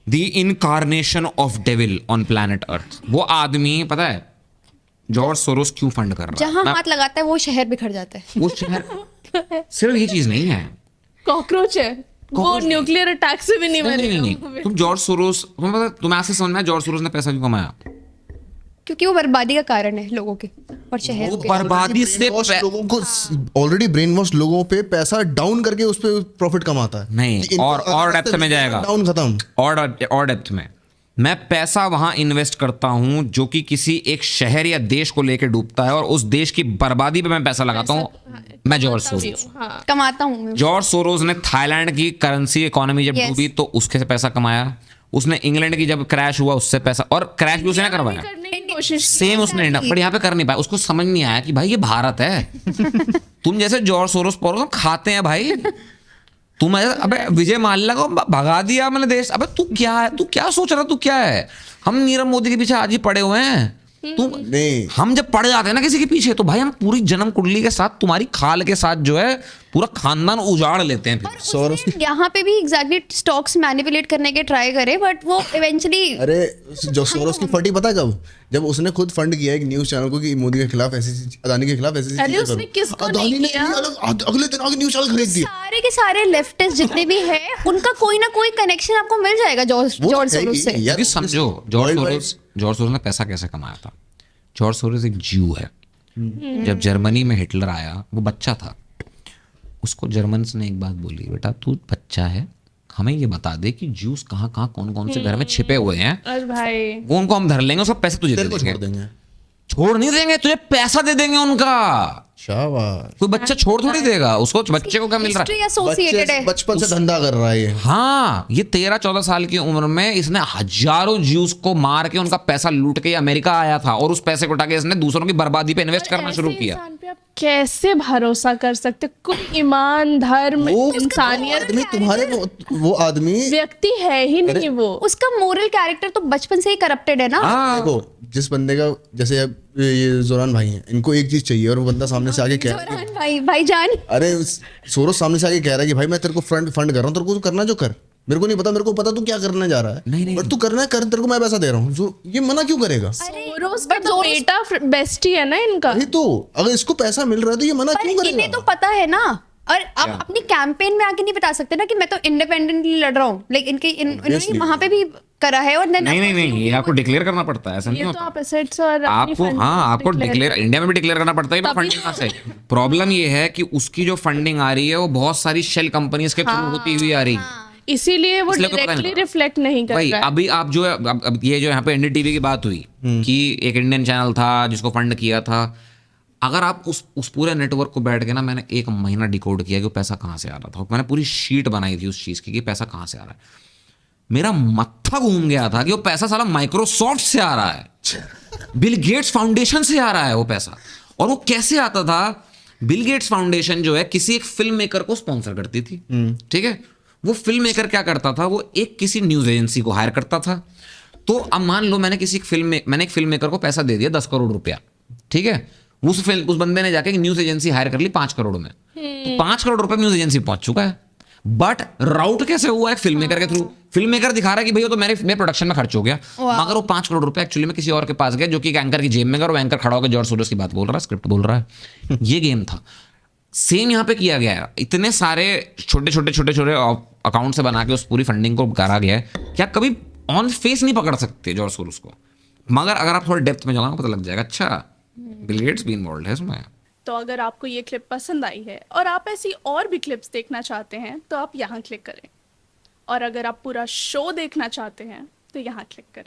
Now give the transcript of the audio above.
The incarnation of devil on planet earth. वो आदमी पता है जॉर्ज सोरोस क्यों फंड कर रहा है? जहां हाथ लगाता है वो शहर बिखर जाता है। वो शहर सिर्फ ये चीज नहीं है, कॉकरोच है वो, न्यूक्लियर अटैक से भी नहीं नहीं, मरेगा। तुम जॉर्ज सोरोस, तुम्हें ऐसे समझ में आया जॉर्ज सोरोस ने पैसा क्यों कमाया? क्योंकि वो बर्बादी का कारण है लोगों के और शहर वो के। बर्बादी से लोगों को ऑलरेडी ब्रेन वॉश लोगों पे पैसा डाउन करके उस पे प्रॉफिट कमाता है। नहीं, और डेप्थ में जाएगा, डाउन खत्म। और डेप्थ में मैं पैसा वहां इन्वेस्ट करता हूं जो कि किसी एक शहर या देश को लेकर डूबता है, और उस देश की बर्बादी पे मैं पैसा लगाता हूं। मैं जॉर्ज सोरोस कमाता हूँ मैं। जॉर्ज सोरोस ने थाईलैंड की करेंसी इकोनॉमी जब डूबी तो उसके से पैसा कमाया। उसने इंग्लैंड की जब क्रैश हुआ उससे पैसा, और क्रैश भी उसने करवाया कोशिश सेम उसने, पर यहाँ पे कर नहीं पाया। उसको समझ नहीं आया कि भाई ये भारत है। तुम जैसे जॉर्ज सोरोस तुम खाते हैं भाई। तुम अबे विजय माल्या को भगा दिया मैंने देश। अबे तू क्या है, तू क्या सोच रहा, तू क्या है? हम नीरव मोदी के पीछे आज ही पड़े हुए हैं। तुम नहीं, हम जब पड़ जाते हैं ना किसी के पीछे तो भाई हम पूरी जन्म कुंडली के साथ, तुम्हारी खाल के साथ जो है पूरा खानदान उजाड़ लेते हैं फिर। सोरोस यहाँ पे भी एग्जैक्टली स्टॉक्स मैनिपुलेट करने के ट्राई करे, बट वो इवेंचुअली। अरे जो सोरोस की फटी पता है कब? जब उसने खुद फंड किया एक न्यूज चैनल को कि मोदी के खिलाफ ऐसी अदानी के खिलाफ ऐसी अरे उसने किसको अदानी नहीं ने किया? अगले दिन आगे न्यूज चैनल खरीद दिया। सारे के सारे लेफ्टिस्ट जितने भी हैं उनका कोई ना कोई कनेक्शन आपको मिल जाएगा जॉर्ज सोरोस से। क्योंकि समझो जॉर्ज सोरोस ने पैसा कैसे कमाया था। जॉर्ज सोरोस एक ज्यू है। जब जर्मनी में हिटलर आया वो बच्चा था, उसको जर्मन्स ने एक बात बोली, बेटा तू बच्चा है, हमें ये बता दे कि ज्यूस कहाँ कहाँ कौन कौन से घर में छिपे हुए हैं, अरे भाई वो उनको हम धर लेंगे, उसका पैसे तुझे दे तेरे को छोड़ देंगे। देंगे। छोड़ नहीं देंगे, तुझे पैसा दे देंगे उनका। शाबाश। कोई बच्चा छोड़ थोड़ी देगा उसको। बच्चे को क्या मिल रहा है? हिस्ट्री एसोसिएटेड है। बचपन से धंधा कर रहा है ये। हाँ, ये 13-14 साल की उम्र में इसने हजारों ज्यूस को मार के उनका पैसा लूट के अमेरिका आया था, और उस पैसे को उठा के इसने दूसरों की बर्बादी पे इन्वेस्ट करना शुरू किया। इंसान पे आप कैसे भरोसा कर सकते? कोई ईमान, धर्म, इंसानियत आदमी तुम्हारे वो आदमी व्यक्ति है ही नहीं वो। उसका मोरल कैरेक्टर तो बचपन से ही करप्टेड है ना। देखो जिस बंदे का, जैसे अब ये जोरान भाई हैं, इनको एक चीज चाहिए और वो बंदा सामने से आके कह रहा है जोरान भाईजान। अरे सोरोस सामने से आके कह रहा है कि भाई मैं तेरे को फंड कर रहा हूँ, तेरे को करना जो कर, मेरे को नहीं पता, मेरे को पता तू क्या करने जा रहा है, नहीं। बट तू करना है कर, तेरे को मैं पैसा दे रहा हूँ। जो ये मना क्यों करेगा? सोरोस का तो बेटा बेस्ट ही है ना इनका। वही तो, अगर इसको पैसा मिल रहा है तो ये मना क्यों पर इन्हें करेगा? तो पता है ना, और आप अपनी कैंपेन में आके नहीं बता सकते ना कि मैं तो इंडिपेंडेंटली लड़ रहा हूँ। लाइक इन्होंने वहां पे भी करा है, और नहीं, ये आपको डिक्लेयर करना पड़ता है, ऐसा नहीं ये तो होता। आप एसेट्स और आपको आपको डिक्लेयर, इंडिया में भी डिक्लेयर करना पड़ता है फंडिंग कहाँ से। प्रॉब्लम ये है कि उसकी जो फंडिंग आ रही है वो बहुत सारी शेल कंपनीज के थ्रू होती हुई आ रही है। इसीलिए वो इसलिए कोई पता डायरेक्टली नहीं। रिफ्लेक्ट नहीं कर भाई रहा है। अभी आप जो है अब ये जो यहाँ पे एनडीटीवी की बात हुई कि एक इंडियन चैनल था जिसको फंड किया था, अगर आप उस पूरे नेटवर्क को बैठ के ना, मैंने 1 महीना डिकोड किया कि वो पैसा कहाँ से आ रहा था। मैंने पूरी शीट बनाई थी उस चीज़ की कि पैसा कहाँ से आ रहा है। मेरा मत्था घूम गया था कि वो पैसा साला माइक्रोसॉफ्ट से आ रहा है, बिल गेट्स फाउंडेशन से आ रहा है वो पैसा। और वो कैसे आता था? बिल गेट्स फाउंडेशन जो है किसी एक फिल्म मेकर को स्पॉन्सर करती थी, ठीक है। वो फिल्म मेकर क्या करता था, वो एक किसी न्यूज एजेंसी को हायर करता था। तो अब मान लो मैंने एक फिल्म मेकर को पैसा दे दिया 10 करोड़ रुपया, ठीक है। उस बंदे ने जाके एक न्यूज एजेंसी हायर कर ली 5 करोड़ में, तो 5 करोड़ रुपए न्यूज एजेंसी पहुंच चुका है। बट राउट कैसे हुआ है? फिल्म मेकर के थ्रू। फिल्म मेकर दिखा रहा है कि भैया तो मेरे प्रोडक्शन में खर्च हो गया, मगर वो 5 करोड़ रुपए एक्चुअली में किसी और के पास गया जो कि एक एंकर की जेब में गया, और एंकर खड़ा होकर जॉर्ज सोरोस की बात बोल रहा है, स्क्रिप्ट बोल रहा है। ये गेम था। सेम यहाँ पे किया गया है। इतने सारे छोटे अकाउंट से बना के उस पूरी फंडिंग को करा गया है कि आप कभी ऑन फेस नहीं पकड़ सकते जॉर्ज सोरोस को, मगर अगर आप थोड़ा डेप्थ में जाओगे पता लग जाएगा, अच्छा बिल गेट्स भी इन्वॉल्वड है इसमें। तो अगर आपको ये क्लिप पसंद आई है और आप ऐसी और भी क्लिप्स देखना चाहते हैं तो आप यहाँ क्लिक करें, और अगर आप पूरा शो देखना चाहते हैं तो यहाँ क्लिक करें।